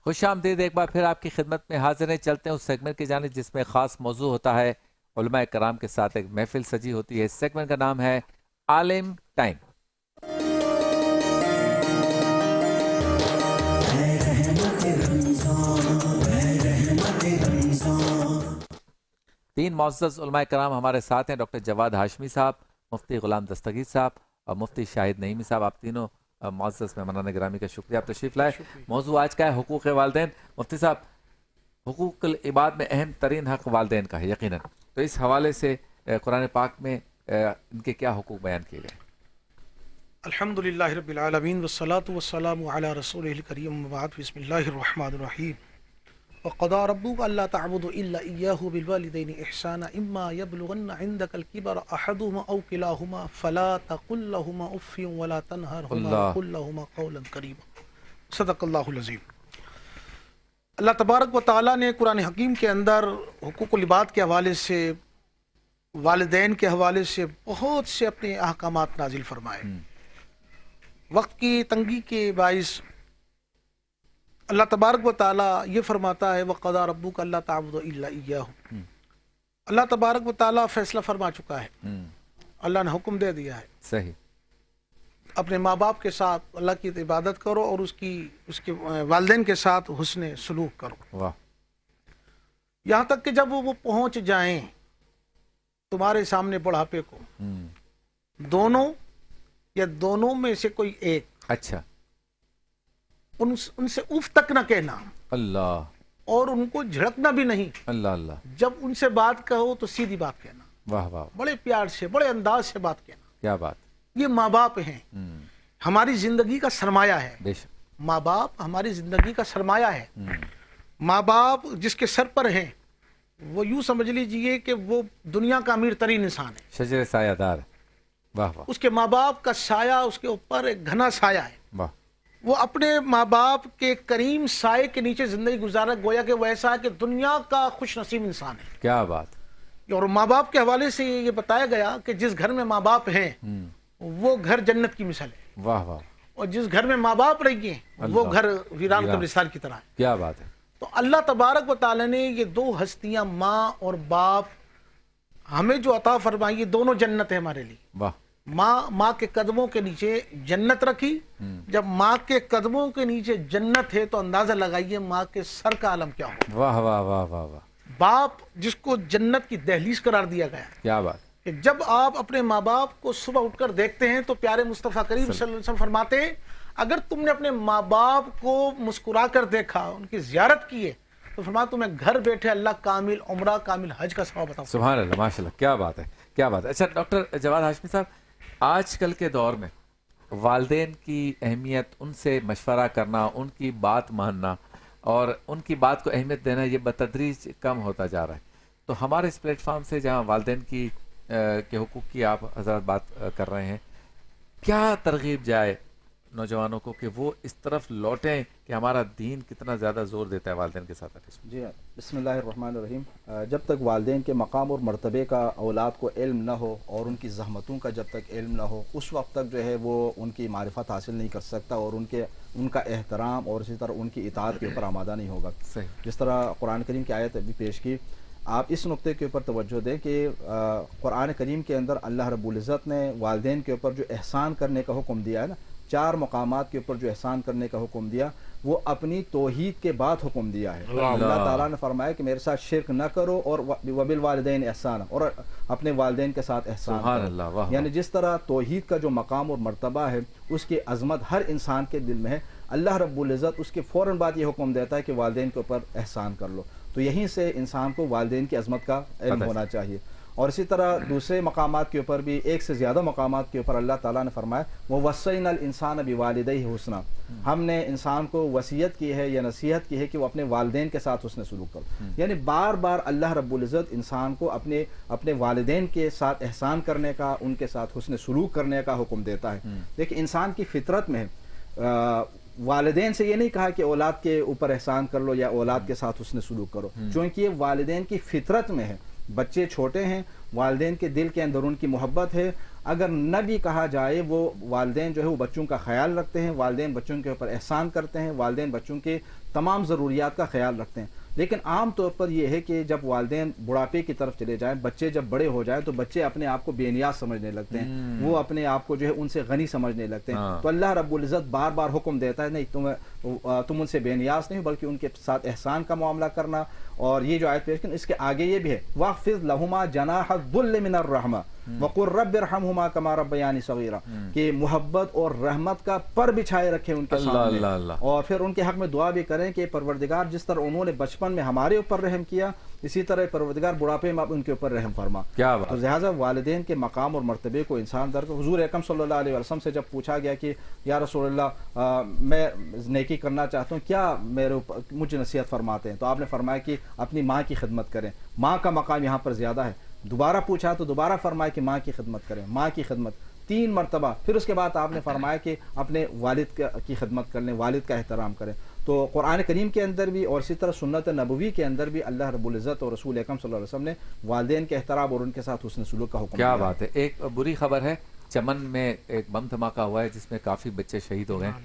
خوش آمدید ایک بار پھر آپ کی خدمت میں حاضر ہیں. چلتے ہیں اس سیگمنٹ کی جانب جس میں خاص موضوع ہوتا ہے. علماء کرام کے ساتھ ایک محفل سجی ہوتی ہے. اس سیگمنٹ کا نام ہے عالم ٹائم. تین معزز علماء کرام ہمارے ساتھ ہیں. ڈاکٹر جواد ہاشمی صاحب، مفتی غلام دستگیر صاحب اور مفتی شاہد نعیمی صاحب. آپ تینوں معزز مہمانان گرامی کا شکریہ، آپ تشریف لائے. موضوع آج کا ہے حقوق والدین. مفتی صاحب، حقوق العباد میں اہم ترین حق والدین کا ہے یقیناً، تو اس حوالے سے قرآن پاک میں ان کے کیا حقوق بیان کیے گئے؟ الحمدللہ رب العالمین والصلاة والسلام علی رسولہ الکریم وبعد. بسم اللہ الرحمن الرحیم. وقضى ربك الا تعبدوا الا اياه بالوالدين احسانا اما يبلغن عندك الكبر احدهما او كلاهما فلا تقل لهما اف ولا تنهرهما وقل لهما قولا كريما. صدق اللہ العظیم. اللہ تبارک و تعالیٰ نے قرآن حکیم کے اندر حقوق العباد کے حوالے سے، والدین کے حوالے سے بہت سے اپنے احکامات نازل فرمائے. وقت کی تنگی کے باعث اللہ تبارک و تعالیٰ یہ فرماتا ہے وَقَضَىٰ رَبُّكَ أَلَّا تَعْبُدُوا إِلَّا إِيَّاهُ. اللہ تبارک و تعالیٰ فیصلہ فرما چکا ہے، اللہ نے حکم دے دیا ہے صحیح، اپنے ماں باپ کے ساتھ اللہ کی عبادت کرو اور اس کے والدین کے ساتھ حسن سلوک کرو. واہ. یہاں تک کہ جب وہ پہنچ جائیں تمہارے سامنے بڑھاپے کو، دونوں یا دونوں میں سے کوئی ایک، اچھا، ان سے اف تک نہ کہنا اللہ، اور ان کو جھڑکنا بھی نہیں. اللہ اللہ، جب ان سے بات کہو تو سیدھی بات کہنا، واہ واہ، بڑے پیار سے، بڑے انداز سے بات کہنا. کیا بات. یہ ماں باپ ہیں، ہماری زندگی کا سرمایہ ہے. بے شک. ماں باپ ہماری زندگی کا سرمایہ ہے. ماں باپ جس کے سر پر ہیں وہ یوں سمجھ لیجئے کہ وہ دنیا کا امیر ترین انسان ہے. شجر سایہ دار. واہ واہ. اس کے ماں باپ کا سایہ اس کے اوپر ایک گھنا سایہ ہے. واہ. وہ اپنے ماں باپ کے کریم سائے کے نیچے زندگی گزارا، گویا کہ وہ ایسا ہے کہ دنیا کا خوش نصیب انسان ہے. کیا بات. اور ماں باپ کے حوالے سے یہ بتایا گیا کہ جس گھر میں ماں باپ ہیں وہ گھر جنت کی مثال ہے. واہ واہ. اور جس گھر میں ماں باپ رہی ہیں وہ گھر ویران قبرستان کی طرح ہے. کیا بات ہے. تو اللہ تبارک و تعالی نے یہ دو ہستیاں ماں اور باپ ہمیں جو عطا فرمائی، یہ دونوں جنت ہے ہمارے لیے. واہ. ماں کے قدموں کے نیچے جنت رکھی. جب ماں کے قدموں کے نیچے جنت ہے تو اندازہ لگائیے ماں کے سر کا عالم کیا ہو. واہ واہ واہ واہ واہ. باپ جس کو جنت کی دہلیز قرار دیا گیا، کیا بات. کہ جب آپ اپنے ماں باپ کو صبح اٹھ کر دیکھتے ہیں تو پیارے مصطفیٰ کریم صلی اللہ علیہ وسلم فرماتے ہیں اگر تم نے اپنے ماں باپ کو مسکرا کر دیکھا، ان کی زیارت کی ہے، تو فرمایا تمہیں گھر بیٹھے اللہ کامل عمرہ کامل حج کا ثواب عطا. سبحان اللہ، ماشاء اللہ، کیا بات ہے، کیا بات ہے. اچھا ڈاکٹر جواد ہاشمی صاحب، آج کل کے دور میں والدین کی اہمیت، ان سے مشورہ کرنا، ان کی بات ماننا اور ان کی بات کو اہمیت دینا، یہ بتدریج کم ہوتا جا رہا ہے. تو ہمارے اس پلیٹ فارم سے جہاں والدین کے حقوق کی آپ حضرات بات کر رہے ہیں، کیا ترغیب جائے نوجوانوں کو کہ وہ اس طرف لوٹیں کہ ہمارا دین کتنا زیادہ زور دیتا ہے والدین کے ساتھ؟ جی بسم اللہ الرحمن الرحیم. جب تک والدین کے مقام اور مرتبے کا اولاد کو علم نہ ہو اور ان کی زحمتوں کا جب تک علم نہ ہو، اس وقت تک جو ہے وہ ان کی معرفت حاصل نہیں کر سکتا اور ان کا احترام اور اسی طرح ان کی اطاعت کے اوپر آمادہ نہیں ہوگا. جس طرح قرآن کریم کی آیت ابھی پیش کی، آپ اس نقطے کے اوپر توجہ دیں کہ قرآن کریم کے اندر اللہ رب العزت نے والدین کے اوپر جو احسان کرنے کا حکم دیا ہے نا، 4 مقامات کے اوپر جو احسان کرنے کا حکم دیا، وہ اپنی توحید کے بعد حکم دیا ہے. اللہ تعالیٰ نے فرمایا کہ میرے ساتھ شرک نہ کرو اور وبالوالدین احسان، اور اپنے والدین کے ساتھ احسان کرو. یعنی جس طرح توحید کا جو مقام اور مرتبہ ہے، اس کی عظمت ہر انسان کے دل میں ہے، اللہ رب العزت اس کے فوراً بعد یہ حکم دیتا ہے کہ والدین کے اوپر احسان کر لو. تو یہیں سے انسان کو والدین کی عظمت کا علم ہونا چاہیے. اور اسی طرح دوسرے مقامات کے اوپر بھی، ایک سے زیادہ مقامات کے اوپر اللہ تعالیٰ نے فرمایا وَوَصَّيْنَا الْإِنسَانَ بِوَالِدَيْهِ حُسْنًا. ہم نے انسان کو وصیت کی ہے یا نصیحت کی ہے کہ وہ اپنے والدین کے ساتھ حسن سلوک کرو. یعنی بار بار اللہ رب العزت انسان کو اپنے والدین کے ساتھ احسان کرنے کا، ان کے ساتھ حسن سلوک کرنے کا حکم دیتا ہے. لیکن انسان کی فطرت میں والدین سے یہ نہیں کہا کہ اولاد کے اوپر احسان کر لو یا اولاد کے ساتھ حسن سلوک کرو، چونکہ یہ والدین کی فطرت میں ہے. بچے چھوٹے ہیں، والدین کے دل کے اندر ان کی محبت ہے. اگر نہ بھی کہا جائے وہ والدین جو ہے وہ بچوں کا خیال رکھتے ہیں، والدین بچوں کے اوپر احسان کرتے ہیں، والدین بچوں کے تمام ضروریات کا خیال رکھتے ہیں، لیکن عام طور پر یہ ہے کہ جب والدین بڑھاپے کی طرف چلے جائیں، بچے جب بڑے ہو جائیں تو بچے اپنے آپ کو بے نیاز سمجھنے لگتے ہیں، وہ اپنے آپ کو جو ہے ان سے غنی سمجھنے لگتے ہیں، تو اللہ رب العزت بار بار حکم دیتا ہے نہیں تم ان سے بے نیاز نہیں بلکہ ان کے ساتھ احسان کا معاملہ کرنا. اور یہ جو آیت پیش کی اس کے آگے یہ بھی ہے وَاخْفِضْ لَهُمَا جَنَاحَ الذُّلِّ مِنَ الرَّحْمَةِ وَقُلْ رَبِّ ارْحَمْهُمَا كَمَا رَبَّيَانِي صَغِيرًا، کہ محبت اور رحمت کا پر بچھائے رکھے ان کے سامنے، اور پھر ان کے حق میں دعا بھی کریں کہ پروردگار جس طرح انہوں نے بچپن میں ہمارے اوپر رحم کیا اسی طرح پروردگار بڑھاپے میں ان کے اوپر رحم فرما. تو لہٰذا والدین کے مقام اور مرتبے کو انسان حضور اکرم صلی اللہ علیہ وسلم سے جب پوچھا گیا کہ یا رسول اللہ میں نیکی کرنا چاہتا ہوں، کیا میرے اوپر مجھے نصیحت فرماتے ہیں؟ تو آپ نے فرمایا کہ اپنی ماں کی خدمت کریں، ماں کا مقام یہاں پر زیادہ ہے. دوبارہ پوچھا تو دوبارہ فرمایا کہ ماں کی خدمت کریں، ماں کی خدمت 3 مرتبہ. پھر اس کے بعد آپ نے فرمایا کہ اپنے والد کی خدمت کر لیں، والد کا احترام کریں. تو قرآن کریم کے اندر بھی اور اسی طرح سنت نبوی کے اندر بھی اللہ رب العزت اور رسول اکرم صلی اللہ علیہ وسلم نے والدین کے احترام اور ان کے ساتھ حسن سلوک کا حکم دیا. کیا بات ہے. ایک بری خبر ہے، چمن میں ایک بم دھماکہ ہوا ہے جس میں کافی بچے شہید ہو گئے.